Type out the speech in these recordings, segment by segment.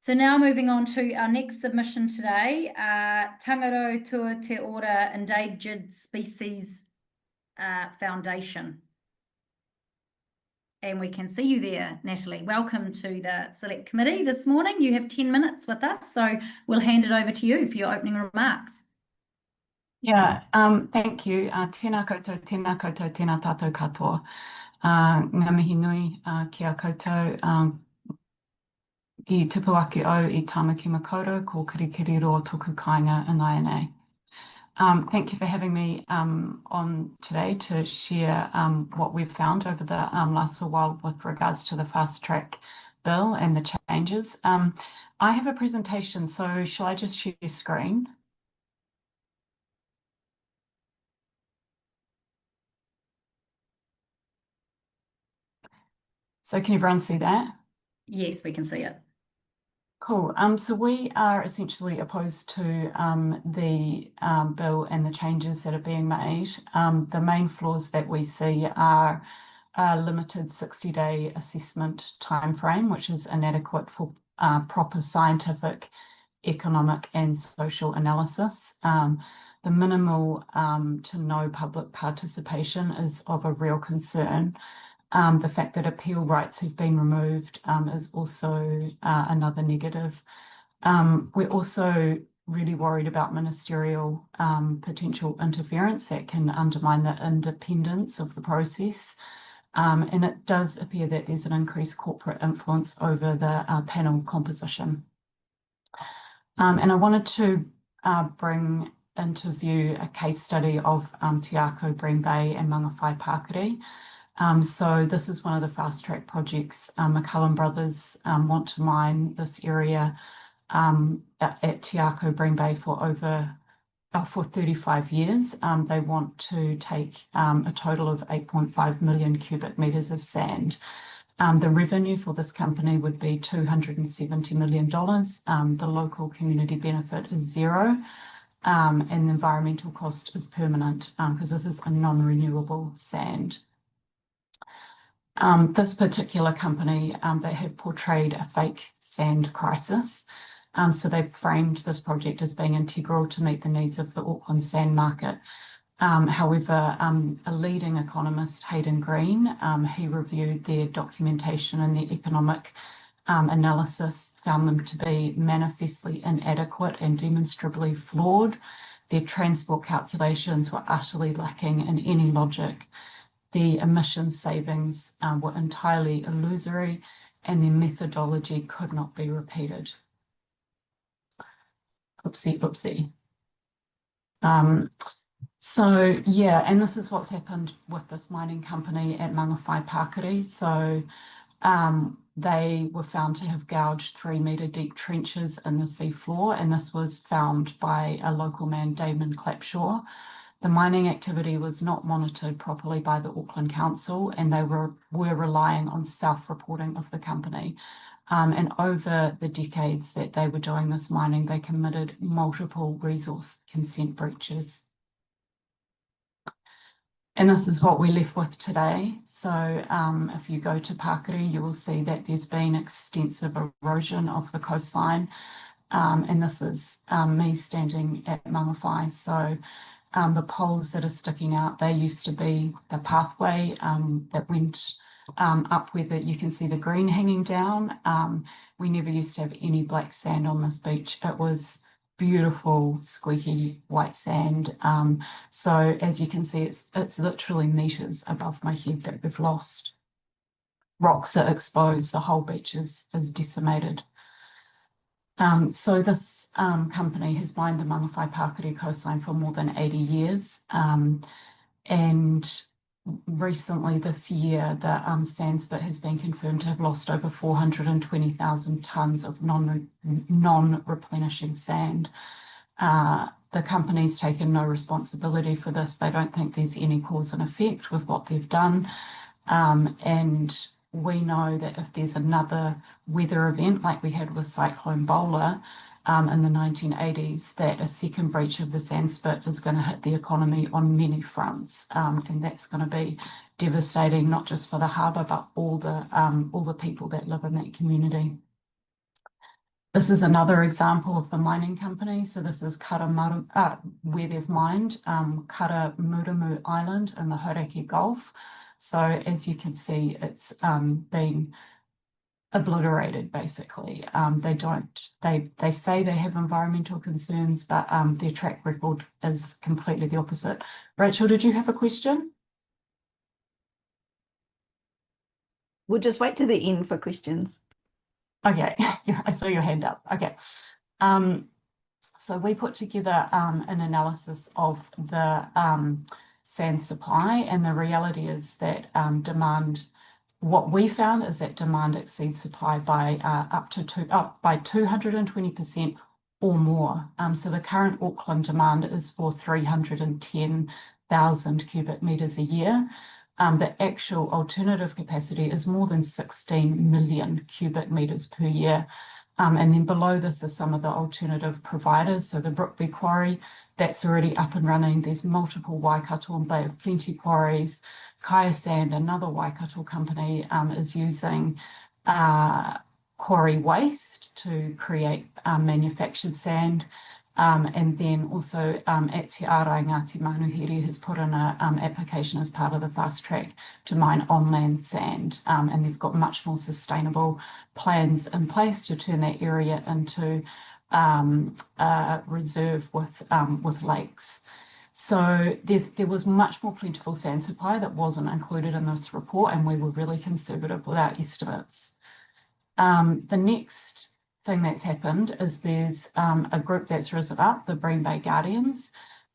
So now moving on to our next submission today, Tāngaro Tuia Te Ora Endangered Species Foundation. And we can see you there, Natalie. Welcome to the Select Committee this morning. You have 10 minutes with us, so we'll hand it over to you for your opening remarks. Yeah, thank you. Tēnā koutou, tēnā koutou, tēnā tātou katoa. Ngā mihi nui kia koutou I tupu ake au I tāmaki makaurau ko kirikiri roa tōku kāinga ināianei. Thank you for having me on today to share what we've found over the last little while with regards to the fast track bill and the changes. I have a presentation, so shall I just share your screen? So can everyone see that? Yes, we can see it. Cool. So we are essentially opposed to the bill and the changes that are being made. The main flaws that we see are a limited 60-day assessment timeframe, which is inadequate for proper scientific, economic and social analysis. The minimal to no public participation is of a real concern. The fact that appeal rights have been removed is also another negative. We're also really worried about ministerial potential interference that can undermine the independence of the process. And it does appear that there's an increased corporate influence over the panel composition. And I wanted to bring into view a case study of Te Ako, Green Bay and Mangawhai Pakari. So this is one of the fast track projects. McCullum Brothers want to mine this area at Te Ako, Green Bay for 35 years. They want to take a total of 8.5 million cubic meters of sand. The revenue for this company would be $270 million. The local community benefit is zero. And the environmental cost is permanent because this is a non-renewable sand. This particular company, they have portrayed a fake sand crisis. So they've framed this project as being integral to meet the needs of the Auckland sand market. However, a leading economist, Hayden Green, he reviewed their documentation and their economic analysis, found them to be manifestly inadequate and demonstrably flawed. Their transport calculations were utterly lacking in any logic. The emissions savings were entirely illusory and their methodology could not be repeated. Oopsie, oopsie. So yeah, and this is what's happened with this mining company at Mangawhai Pakari. So they were found to have gouged 3-metre deep trenches in the seafloor, and this was found by a local man, Damon Clapshaw. The mining activity was not monitored properly by the Auckland Council, and they were relying on self-reporting of the company. And over the decades that they were doing this mining, they committed multiple resource consent breaches. And this is what we're left with today. So if you go to Pakari, you will see that there's been extensive erosion of the coastline. And this is me standing at Mangawhai. So the poles that are sticking out, they used to be the pathway that went up where you can see the green hanging down. We never used to have any black sand on this beach. It was beautiful, squeaky white sand. So as you can see, it's literally meters above my head that we've lost. Rocks are exposed, the whole beach is decimated. So this company has mined the Mangawhai Pakari coastline for more than 80 years. And recently this year, the sand spit has been confirmed to have lost over 420,000 tonnes of non-replenishing sand. The company's taken no responsibility for this. They don't think there's any cause and effect with what they've done. And we know that if there's another weather event like we had with Cyclone Bowler in the 1980s, that a second breach of the sand spit is going to hit the economy on many fronts. And that's going to be devastating, not just for the harbour, but all the people that live in that community. This is another example of the mining company. So this is where they've mined Karamuramu Island in the Hauraki Gulf. So as you can see, it's been obliterated basically. They say they have environmental concerns, but their track record is completely the opposite. Rachel, did you have a question? We'll just wait to the end for questions. Okay, I saw your hand up. Okay. So we put together an analysis of the sand supply, and the reality is that what we found is that demand exceeds supply by by 220% or more. So the current Auckland demand is for 310,000 cubic meters a year. The actual alternative capacity is more than 16 million cubic meters per year. And then below this are some of the alternative providers. So the Brookby Quarry, that's already up and running. There's multiple Waikato and Bay of Plenty quarries. Kaya Sand, another Waikato company, is using quarry waste to create manufactured sand. And then also at Te Arai, Ngāti Manuhiri has put in an application as part of the fast track to mine on-land sand. And they've got much more sustainable plans in place to turn that area into a reserve with lakes. So there was much more plentiful sand supply that wasn't included in this report, and we were really conservative with our estimates. The next thing that's happened is there's a group that's risen up, the Bream Bay Guardians,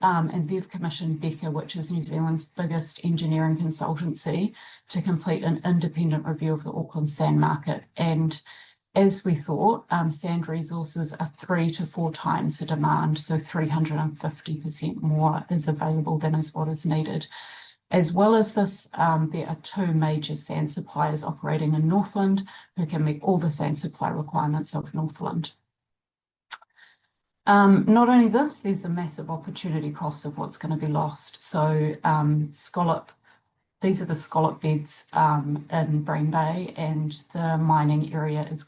and they've commissioned Becker, which is New Zealand's biggest engineering consultancy, to complete an independent review of the Auckland sand market. And as we thought, sand resources are 3 to 4 times the demand, so 350% more is available than is what is needed. As well as this, there are 2 major sand suppliers operating in Northland who can meet all the sand supply requirements of Northland. Not only this, there's a massive opportunity cost of what's going to be lost. So these are the scallop beds in Bream Bay, and the mining area is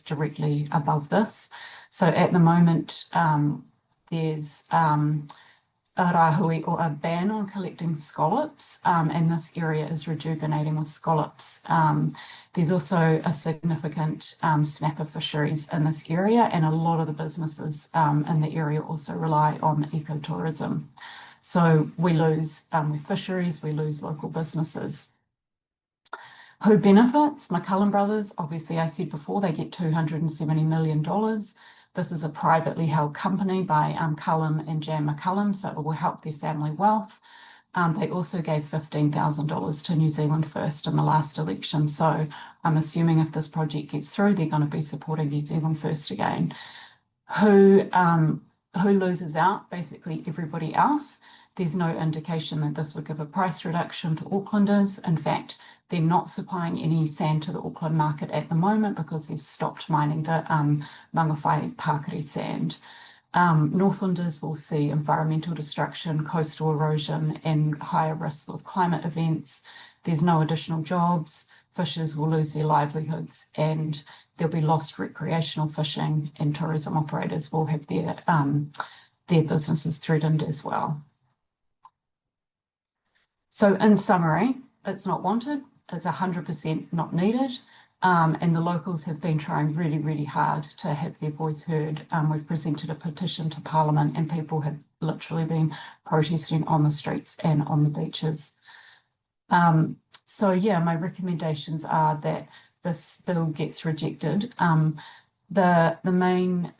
directly above this. So at the moment, there's a rahui or a ban on collecting scallops, and this area is rejuvenating with scallops. There's also a significant snapper fisheries in this area, and a lot of the businesses in the area also rely on ecotourism. So we lose with fisheries, we lose local businesses. Who benefits? McCullum Brothers, obviously I said before, they get $270 million. This is a privately held company by Cullum and Jan McCullum, so it will help their family wealth. They also gave $15,000 to New Zealand First in the last election, so I'm assuming if this project gets through, they're going to be supporting New Zealand First again. Who loses out? Basically everybody else. There's no indication that this would give a price reduction to Aucklanders. In fact, they're not supplying any sand to the Auckland market at the moment because they've stopped mining the Mangawhai Pakari sand. Northlanders will see environmental destruction, coastal erosion, and higher risk of climate events. There's no additional jobs. Fishers will lose their livelihoods, and there'll be lost recreational fishing, and tourism operators will have their businesses threatened as well. So in summary, it's not wanted, it's 100% not needed, and the locals have been trying really, really hard to have their voice heard. We've presented a petition to Parliament, and people have literally been protesting on the streets and on the beaches. So yeah, my recommendations are that this bill gets rejected. The main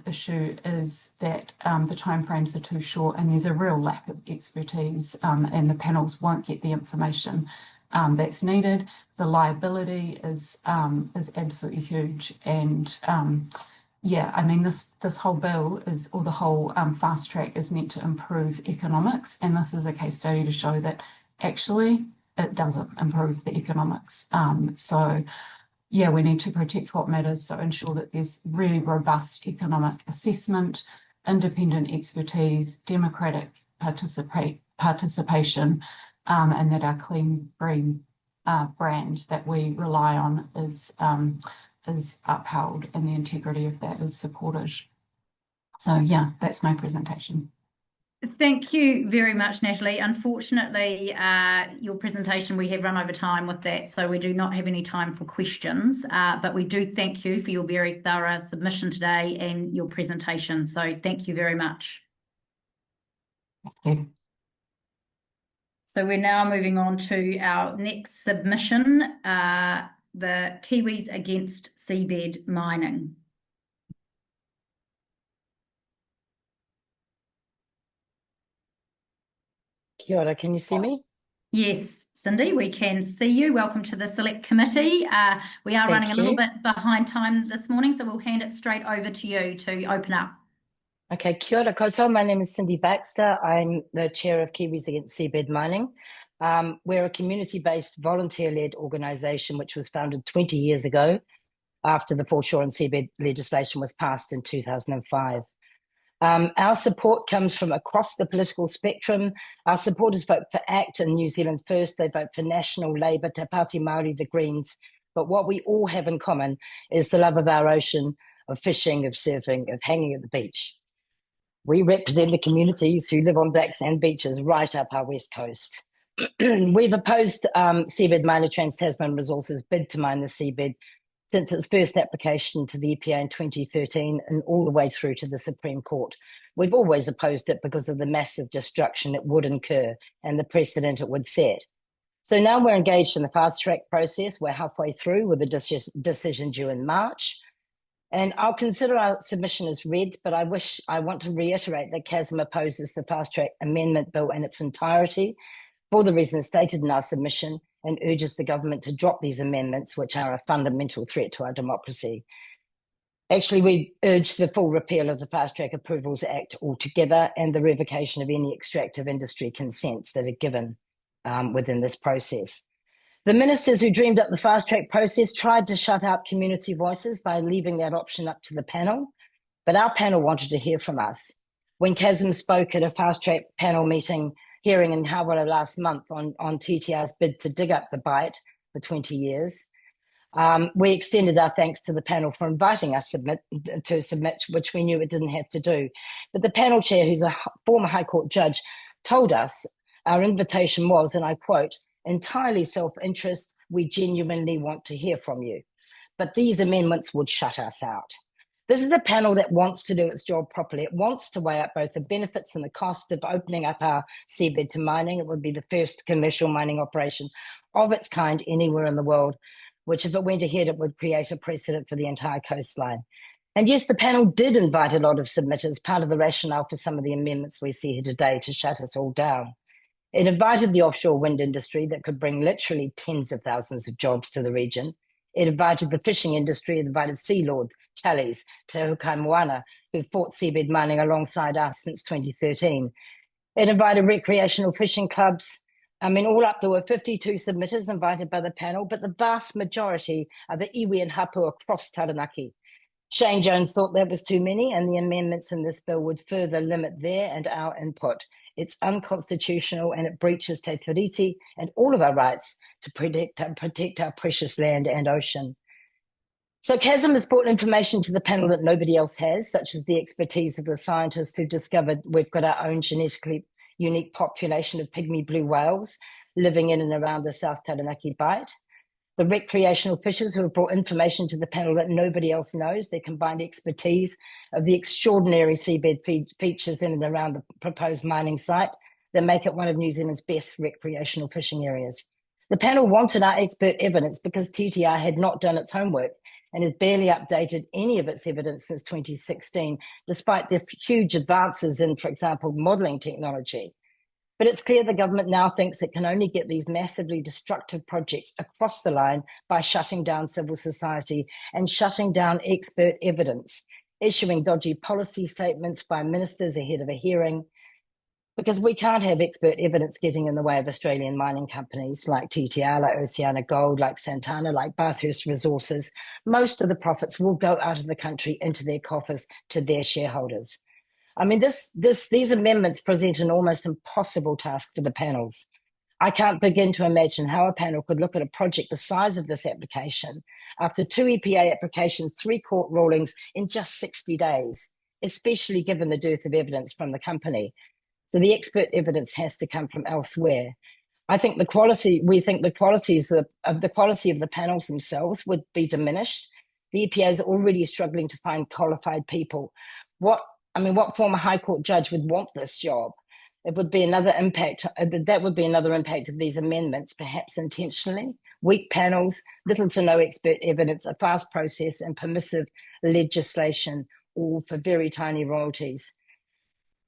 issue is that the timeframes are too short, and there's a real lack of expertise, and the panels won't get the information that's needed. The liability is absolutely huge, and yeah, I mean this whole bill is, or the whole fast track is meant to improve economics, and this is a case study to show that actually it doesn't improve the economics. So yeah, we need to protect what matters, so ensure that there's really robust economic assessment, independent expertise, democratic participation, and that our clean green brand that we rely on is is upheld and the integrity of that is supported. So yeah, that's my presentation. Thank you very much, Natalie. Unfortunately, your presentation, we have run over time with that, so we do not have any time for questions, but we do thank you for your very thorough submission today and your presentation. So thank you very much. Thank you. So we're now moving on to our next submission, the Kiwis Against Seabed Mining. Kia ora, can you see me? Yes, Cindy, we can see you. Welcome to the Select Committee. We are running a little bit behind time this morning, so we'll hand it straight over to you to open up. Okay, kia ora koutou. My name is Cindy Baxter. I'm the chair of Kiwis Against Seabed Mining. We're a community-based, volunteer-led organisation which was founded 20 years ago after the foreshore and seabed legislation was passed in 2005. Our support comes from across the political spectrum. Our supporters vote for ACT and New Zealand First. They vote for National, Labour, Te Pāti Māori, the Greens. But what we all have in common is the love of our ocean, of fishing, of surfing, of hanging at the beach. We represent the communities who live on black sand beaches right up our west coast. We've opposed seabed miner Trans-Tasman Resources' bid to mine the seabed since its first application to the EPA in 2013 and all the way through to the Supreme Court. We've always opposed it because of the massive destruction it would incur and the precedent it would set. So now we're engaged in the fast track process. We're halfway through with a decision due in March. And I'll consider our submission as read, but I want to reiterate that CASM opposes the fast track amendment bill in its entirety for the reasons stated in our submission, and urges the government to drop these amendments, which are a fundamental threat to our democracy. Actually, we urge the full repeal of the Fast Track Approvals Act altogether and the revocation of any extractive industry consents that are given within this process. The ministers who dreamed up the fast track process tried to shut out community voices by leaving that option up to the panel, but our panel wanted to hear from us. When CASM spoke at a fast track panel hearing in Hawara last month on TTR's bid to dig up the Bight for 20 years, we extended our thanks to the panel for inviting us to submit, which we knew it didn't have to do. But the panel chair, who's a former High Court judge, told us our invitation was, and I quote, entirely self-interest, we genuinely want to hear from you. But these amendments would shut us out. This is a panel that wants to do its job properly. It wants to weigh up both the benefits and the cost of opening up our seabed to mining. It would be the first commercial mining operation of its kind anywhere in the world, which if it went ahead, it would create a precedent for the entire coastline. And yes, the panel did invite a lot of submitters, part of the rationale for some of the amendments we see here today to shut us all down. It invited the offshore wind industry that could bring literally tens of thousands of jobs to the region. It invited the fishing industry, it invited Sea Lord, Tallies, Te Hukai Moana, who fought seabed mining alongside us since 2013. It invited recreational fishing clubs. I mean, all up, there were 52 submitters invited by the panel, but the vast majority are the iwi and hapu across Taranaki. Shane Jones thought that was too many, and the amendments in this bill would further limit their and our input. It's unconstitutional and it breaches Te Tiriti and all of our rights to protect our precious land and ocean. So CASM has brought information to the panel that nobody else has, such as the expertise of the scientists who discovered we've got our own genetically unique population of pygmy blue whales living in and around the South Taranaki Bight. The recreational fishers who have brought information to the panel that nobody else knows, their combined expertise of the extraordinary seabed features in and around the proposed mining site that make it one of New Zealand's best recreational fishing areas. The panel wanted our expert evidence because TTR had not done its homework and had barely updated any of its evidence since 2016, despite the huge advances in, for example, modelling technology. But it's clear the government now thinks it can only get these massively destructive projects across the line by shutting down civil society and shutting down expert evidence, issuing dodgy policy statements by ministers ahead of a hearing, because we can't have expert evidence getting in the way of Australian mining companies like TTR, like Oceana Gold, like Santana, like Bathurst Resources. Most of the profits will go out of the country into their coffers to their shareholders. I mean, these amendments present an almost impossible task for the panels. I can't begin to imagine how a panel could look at a project the size of this application after 2 EPA applications, 3 court rulings in just 60 days, especially given the dearth of evidence from the company. So the expert evidence has to come from elsewhere. We think the quality of the panels themselves would be diminished. The EPA is already struggling to find qualified people. What former High Court judge would want this job? It would be another impact. That would be another impact of these amendments, perhaps intentionally. Weak panels, little to no expert evidence, a fast process, and permissive legislation, all for very tiny royalties.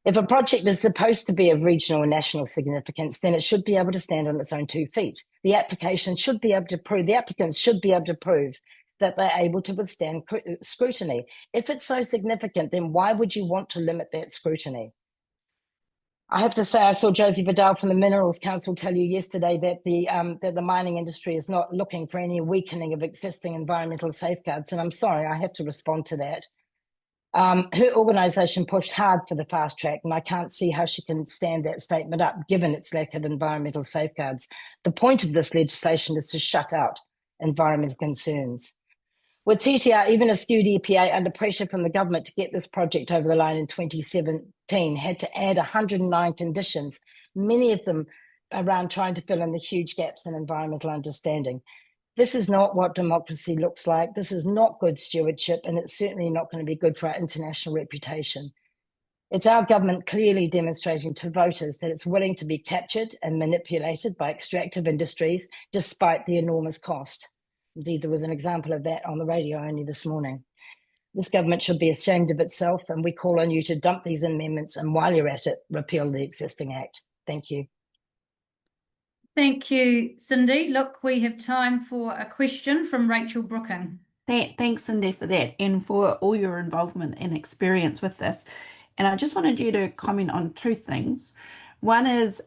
If a project is supposed to be of regional and national significance, then it should be able to stand on its own 2 feet. The applicants should be able to prove that they're able to withstand scrutiny. If it's so significant, then why would you want to limit that scrutiny? I have to say, I saw Josie Vidal from the Minerals Council tell you yesterday that the mining industry is not looking for any weakening of existing environmental safeguards, and I'm sorry, I have to respond to that. Her organisation pushed hard for the fast track, and I can't see how she can stand that statement up, given its lack of environmental safeguards. The point of this legislation is to shut out environmental concerns. With TTR, even a skewed EPA under pressure from the government to get this project over the line in 2017 had to add 109 conditions, many of them around trying to fill in the huge gaps in environmental understanding. This is not what democracy looks like. This is not good stewardship, and it's certainly not going to be good for our international reputation. It's our government clearly demonstrating to voters that it's willing to be captured and manipulated by extractive industries despite the enormous cost. Indeed, there was an example of that on the radio only this morning. This government should be ashamed of itself, and we call on you to dump these amendments, and while you're at it, repeal the existing act. Thank you. Thank you, Cindy. Look, we have time for a question from Rachel Brooking. Thanks, Cindy, for that and for all your involvement and experience with this. And I just wanted you to comment on 2 things. One is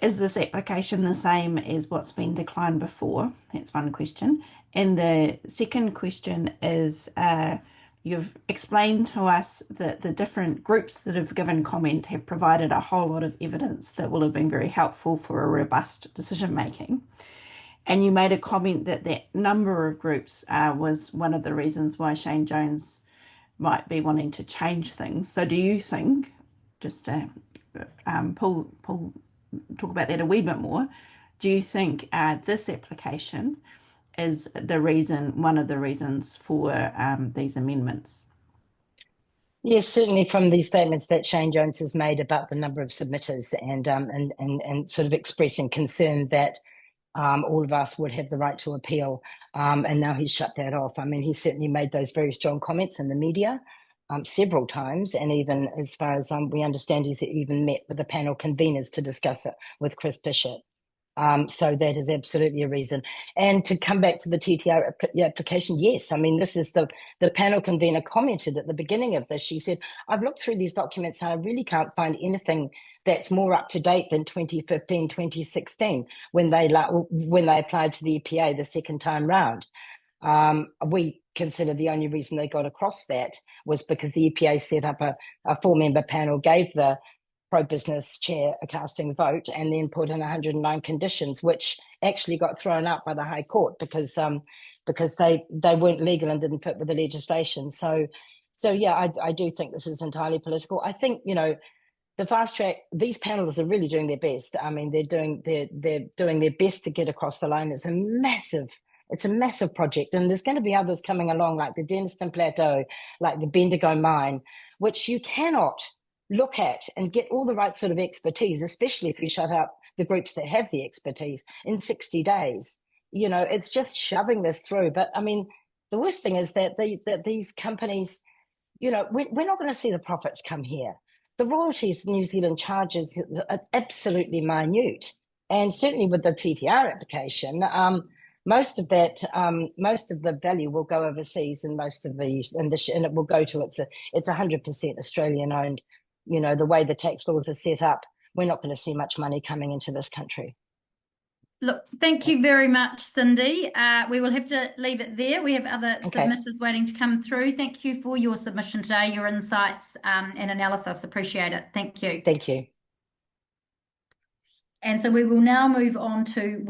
this application the same as what's been declined before? That's one question. And the second question is, you've explained to us that the different groups that have given comment have provided a whole lot of evidence that will have been very helpful for a robust decision making. And you made a comment that that number of groups was one of the reasons why Shane Jones might be wanting to change things. So do you think, just to talk about that a wee bit more, do you think this application is one of the reasons for these amendments? Yes, certainly from these statements that Shane Jones has made about the number of submitters and sort of expressing concern that all of us would have the right to appeal, and now he's shut that off. I mean, he certainly made those very strong comments in the media several times, and even as far as we understand, he's even met with the panel conveners to discuss it with Chris Bishop. So that is absolutely a reason. And to come back to the TTR application, yes, I mean, this is the panel convener commented at the beginning of this. She said, I've looked through these documents and I really can't find anything that's more up to date than 2015, 2016, when they applied to the EPA the second time round. We consider the only reason they got across that was because the EPA set up a 4-member panel, gave the pro-business chair a casting vote, and then put in 109 conditions, which actually got thrown out by the High Court because they weren't legal and didn't fit with the legislation. So yeah, I do think this is entirely political. I think, the fast track, these panelists are really doing their best. I mean, they're doing their best to get across the line. It's a massive project, and there's going to be others coming along, like the Denniston Plateau, like the Bendigo mine, which you cannot look at and get all the right sort of expertise, especially if you shut out the groups that have the expertise in 60 days. It's just shoving this through. But I mean, the worst thing is that these companies, we're not going to see the profits come here. The royalties New Zealand charges are absolutely minute. And certainly with the TTR application, most of the value will go overseas, and and it will go to it's 100% Australian owned. The way the tax laws are set up, we're not going to see much money coming into this country. Look, thank you very much, Cindy. We will have to leave it there. We have other submitters waiting to come through. Thank you for your submission today, your insights and analysis. Appreciate it. Thank you. Thank you. And so we will now move on to